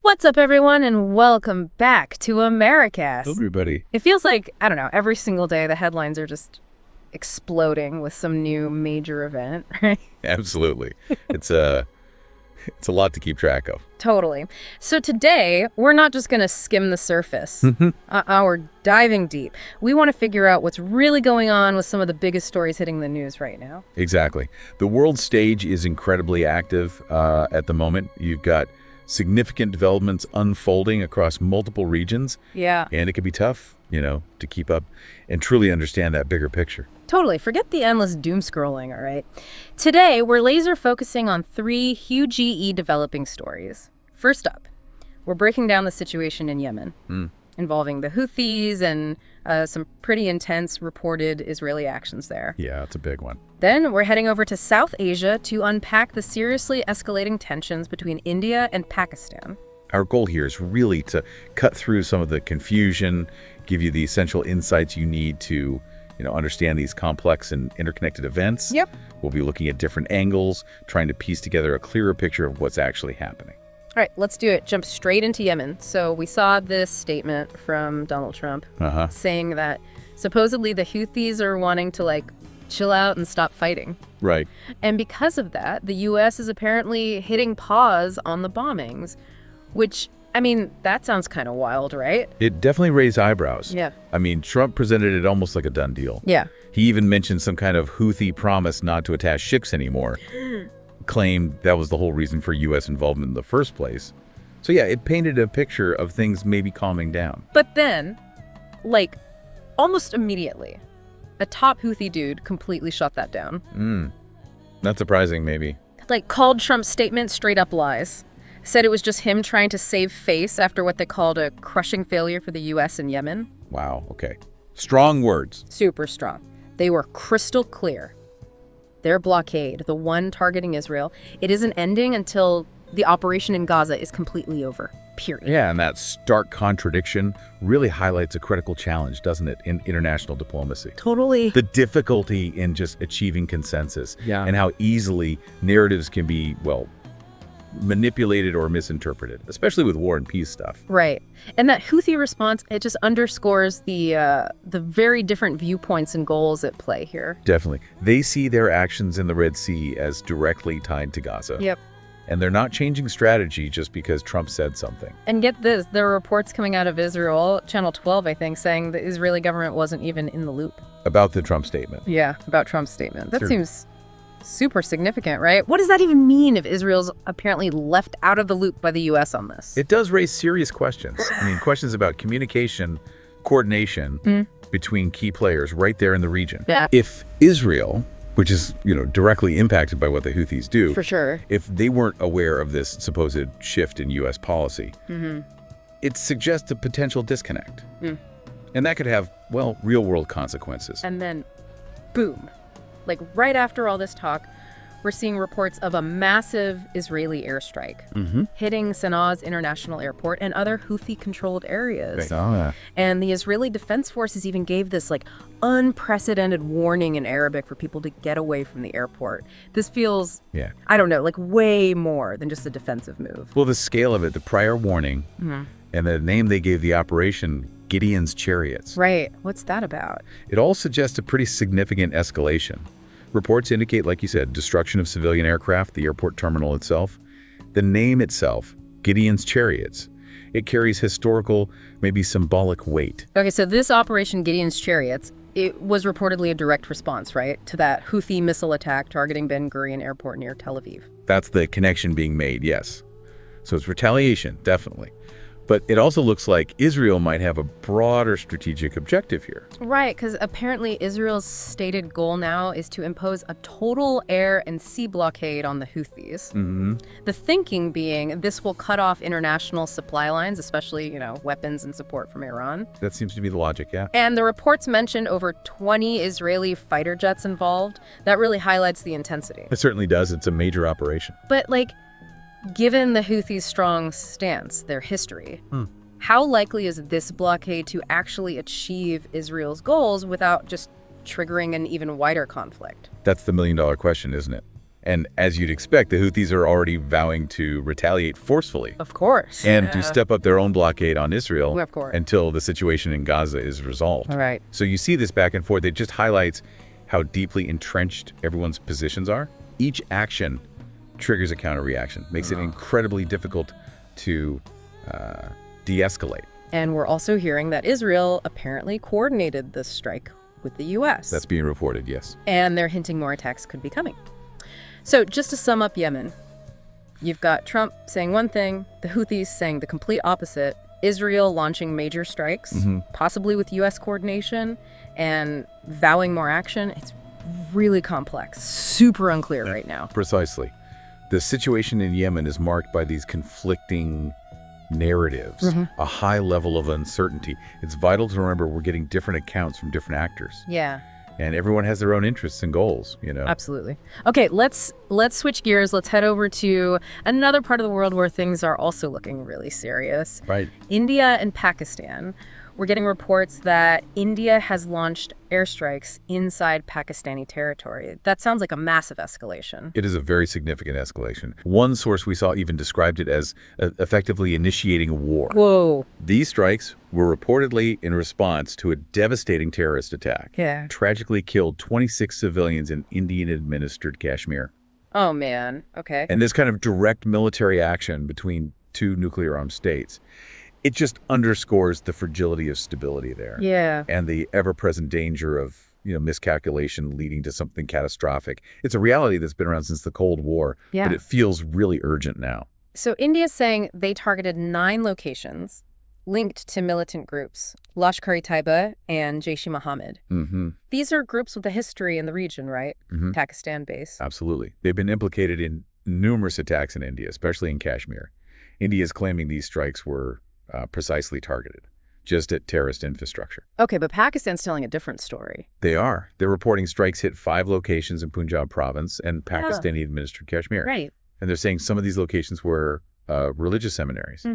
What's up, everyone, and welcome back to Americast. Hello, everybody. It feels like, I don't know, every single day the headlines are just exploding with some new major event, right? Absolutely. It's a lot to keep track of. Totally. So today, we're not just going to skim the surface. We're diving deep. We want to figure out what's really going on with some of the biggest stories hitting the news right now. Exactly. The world stage is incredibly active at the moment. You've got significant developments unfolding across multiple regions. Yeah. And it can be tough, to keep up and truly understand that bigger picture. Totally. Forget the endless doom scrolling, all right? Today, we're laser focusing on three huge GE developing stories. First up, we're breaking down the situation in Yemen, involving the Houthis and some pretty intense reported Israeli actions there. Yeah, it's a big one. Then we're heading over to South Asia to unpack the seriously escalating tensions between India and Pakistan. Our goal here is really to cut through some of the confusion, give you the essential insights you need to understand these complex and interconnected events. Yep. We'll be looking at different angles, trying to piece together a clearer picture of what's actually happening. All right, let's do it. Jump straight into Yemen. So we saw this statement from Donald Trump saying that supposedly the Houthis are wanting to chill out and stop fighting. Right. And because of that, the U.S. is apparently hitting pause on the bombings, which, that sounds kind of wild, right? It definitely raised eyebrows. Yeah. Trump presented it almost like a done deal. Yeah. He even mentioned some kind of Houthi promise not to attack ships anymore, claimed that was the whole reason for U.S. involvement in the first place. So yeah, it painted a picture of things maybe calming down. But then, almost immediately, a top Houthi dude completely shut that down. Not surprising, maybe. Called Trump's statement straight up lies. Said it was just him trying to save face after what they called a crushing failure for the U.S. in Yemen. Wow, okay. Strong words. Super strong. They were crystal clear. Their blockade, the one targeting Israel, it isn't ending until the operation in Gaza is completely over. Period. Yeah, and that stark contradiction really highlights a critical challenge, doesn't it, in international diplomacy? Totally. The difficulty in just achieving consensus. Yeah. And how easily narratives can be, manipulated or misinterpreted, especially with war and peace stuff. Right. And that Houthi response, it just underscores the very different viewpoints and goals at play here. Definitely. They see their actions in the Red Sea as directly tied to Gaza. Yep. And they're not changing strategy just because Trump said something. And get this, there are reports coming out of Israel, Channel 12, I think, saying the Israeli government wasn't even in the loop. About the Trump statement. Yeah, about Trump's statement. That Sure. seems super significant, right? What does that even mean if Israel's apparently left out of the loop by the U.S. on this? It does raise serious questions. Questions about communication, coordination between key players right there in the region. Yeah. If Israel, which is, directly impacted by what the Houthis do, For sure. if they weren't aware of this supposed shift in U.S. policy, it suggests a potential disconnect. And that could have, real-world consequences. And then, boom. Right after all this talk, we're seeing reports of a massive Israeli airstrike hitting Sanaa's international airport and other Houthi-controlled areas. And the Israeli Defense Forces even gave this unprecedented warning in Arabic for people to get away from the airport. This feels, I don't know, way more than just a defensive move. Well, the scale of it, the prior warning, and the name they gave the operation, Gideon's Chariots. Right. What's that about? It all suggests a pretty significant escalation. Reports indicate, like you said, destruction of civilian aircraft, the airport terminal itself. The name itself, Gideon's Chariots, it carries historical, maybe symbolic weight. Okay, so this Operation Gideon's Chariots, it was reportedly a direct response, right, to that Houthi missile attack targeting Ben Gurion Airport near Tel Aviv. That's the connection being made, yes. So it's retaliation, definitely. But it also looks like Israel might have a broader strategic objective here. Right, because apparently Israel's stated goal now is to impose a total air and sea blockade on the Houthis. The thinking being this will cut off international supply lines, especially, weapons and support from Iran. That seems to be the logic, yeah. And the reports mentioned over 20 Israeli fighter jets involved. That really highlights the intensity. It certainly does. It's a major operation. But, given the Houthis' strong stance, their history, how likely is this blockade to actually achieve Israel's goals without just triggering an even wider conflict? That's the million-dollar question, isn't it? And as you'd expect, the Houthis are already vowing to retaliate forcefully Of course. and to step up their own blockade on Israel Of course. until the situation in Gaza is resolved. All right. So you see this back and forth. It just highlights how deeply entrenched everyone's positions are. Each action triggers a counter-reaction, makes it incredibly difficult to de-escalate. And we're also hearing that Israel apparently coordinated this strike with the U.S. That's being reported, yes. And they're hinting more attacks could be coming. So just to sum up Yemen, you've got Trump saying one thing, the Houthis saying the complete opposite, Israel launching major strikes, possibly with U.S. coordination, and vowing more action. It's really complex, super unclear right now. Precisely. The situation in Yemen is marked by these conflicting narratives, a high level of uncertainty. It's vital to remember we're getting different accounts from different actors. Yeah. And everyone has their own interests and goals, you know. Absolutely. Okay, let's switch gears. Let's head over to another part of the world where things are also looking really serious. Right. India and Pakistan. We're getting reports that India has launched airstrikes inside Pakistani territory. That sounds like a massive escalation. It is a very significant escalation. One source we saw even described it as effectively initiating a war. Whoa. These strikes were reportedly in response to a devastating terrorist attack. Yeah. Tragically killed 26 civilians in Indian-administered Kashmir. Oh, man. Okay. And this kind of direct military action between two nuclear-armed states, it just underscores the fragility of stability there. Yeah. And the ever-present danger of, miscalculation leading to something catastrophic. It's a reality that's been around since the Cold War, but it feels really urgent now. So India's saying they targeted 9 locations linked to militant groups, Lashkar-e-Taiba and Jaish-e-Mohammed. These are groups with a history in the region, right? Pakistan-based. Absolutely. They've been implicated in numerous attacks in India, especially in Kashmir. India is claiming these strikes were precisely targeted, just at terrorist infrastructure. Okay, but Pakistan's telling a different story. They are. They're reporting strikes hit 5 locations in Punjab province and Pakistani-administered Kashmir. Right. And they're saying some of these locations were religious seminaries.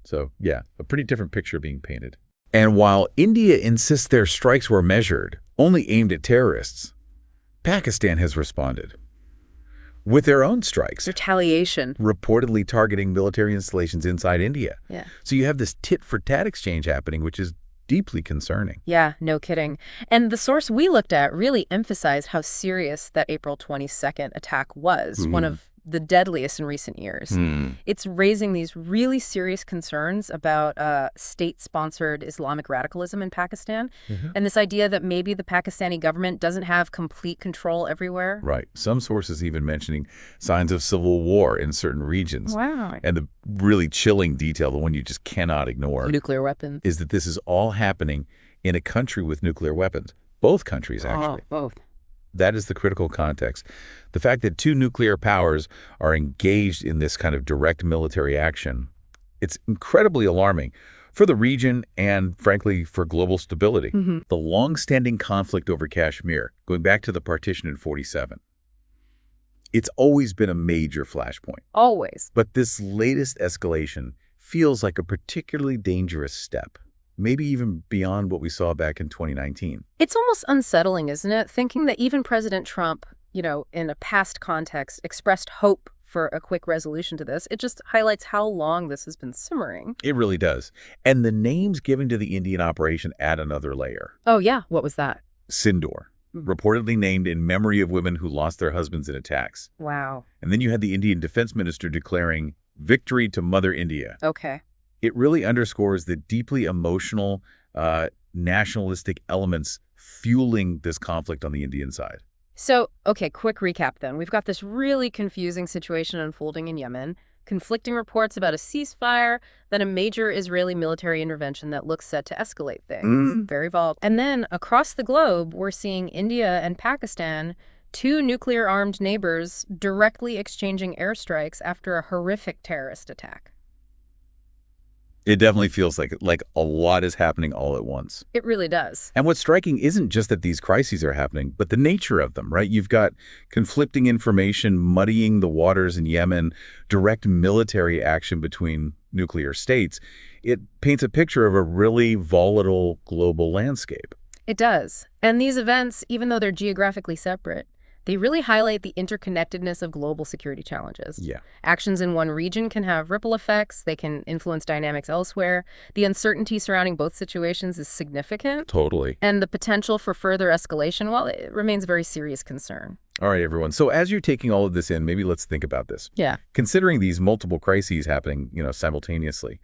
So, yeah, a pretty different picture being painted. And while India insists their strikes were measured, only aimed at terrorists, Pakistan has responded with their own strikes. Retaliation. Reportedly targeting military installations inside India. Yeah. So you have this tit-for-tat exchange happening, which is deeply concerning. Yeah, no kidding. And the source we looked at really emphasized how serious that April 22nd attack was, one of the deadliest in recent years. It's raising these really serious concerns about state-sponsored Islamic radicalism in Pakistan, and this idea that maybe the Pakistani government doesn't have complete control everywhere. Right. Some sources even mentioning signs of civil war in certain regions. Wow. And the really chilling detail, the one you just cannot ignore, Nuclear weapons. is that this is all happening in a country with nuclear weapons. Both countries, actually. Both. That is the critical context. The fact that 2 nuclear powers are engaged in this kind of direct military action, it's incredibly alarming for the region and, frankly, for global stability. The long-standing conflict over Kashmir, going back to the partition in 1947, it's always been a major flashpoint. Always. But this latest escalation feels like a particularly dangerous step. Maybe even beyond what we saw back in 2019. It's almost unsettling, isn't it? Thinking that even President Trump, in a past context, expressed hope for a quick resolution to this. It just highlights how long this has been simmering. It really does. And the names given to the Indian operation add another layer. Oh, yeah. What was that? Sindoor, reportedly named in memory of women who lost their husbands in attacks. Wow. And then you had the Indian defense minister declaring victory to Mother India. Okay. It really underscores the deeply emotional, nationalistic elements fueling this conflict on the Indian side. So, okay, quick recap then. We've got this really confusing situation unfolding in Yemen, conflicting reports about a ceasefire, then a major Israeli military intervention that looks set to escalate things. Very volatile. And then across the globe, we're seeing India and Pakistan, 2 nuclear-armed neighbors, directly exchanging airstrikes after a horrific terrorist attack. It definitely feels like a lot is happening all at once. It really does. And what's striking isn't just that these crises are happening, but the nature of them, right? You've got conflicting information muddying the waters in Yemen, direct military action between nuclear states. It paints a picture of a really volatile global landscape. It does. And these events, even though they're geographically separate, They really highlight the interconnectedness of global security challenges. Yeah. Actions in one region can have ripple effects. They can influence dynamics elsewhere. The uncertainty surrounding both situations is significant. Totally. And the potential for further escalation, well, it remains a very serious concern. All right, everyone. So as you're taking all of this in, maybe let's think about this. Yeah. Considering these multiple crises happening, simultaneously,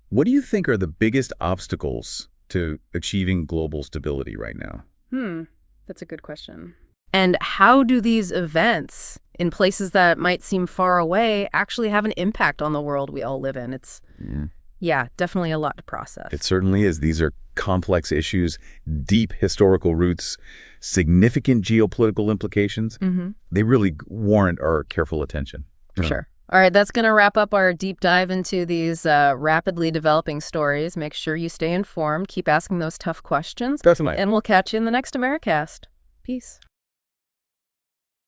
what do you think are the biggest obstacles to achieving global stability right now? That's a good question. And how do these events in places that might seem far away actually have an impact on the world we all live in? It's, definitely a lot to process. It certainly is. These are complex issues, deep historical roots, significant geopolitical implications. They really warrant our careful attention. For sure. All right, that's going to wrap up our deep dive into these rapidly developing stories. Make sure you stay informed. Keep asking those tough questions. Definitely. And we'll catch you in the next AmeriCast. Peace.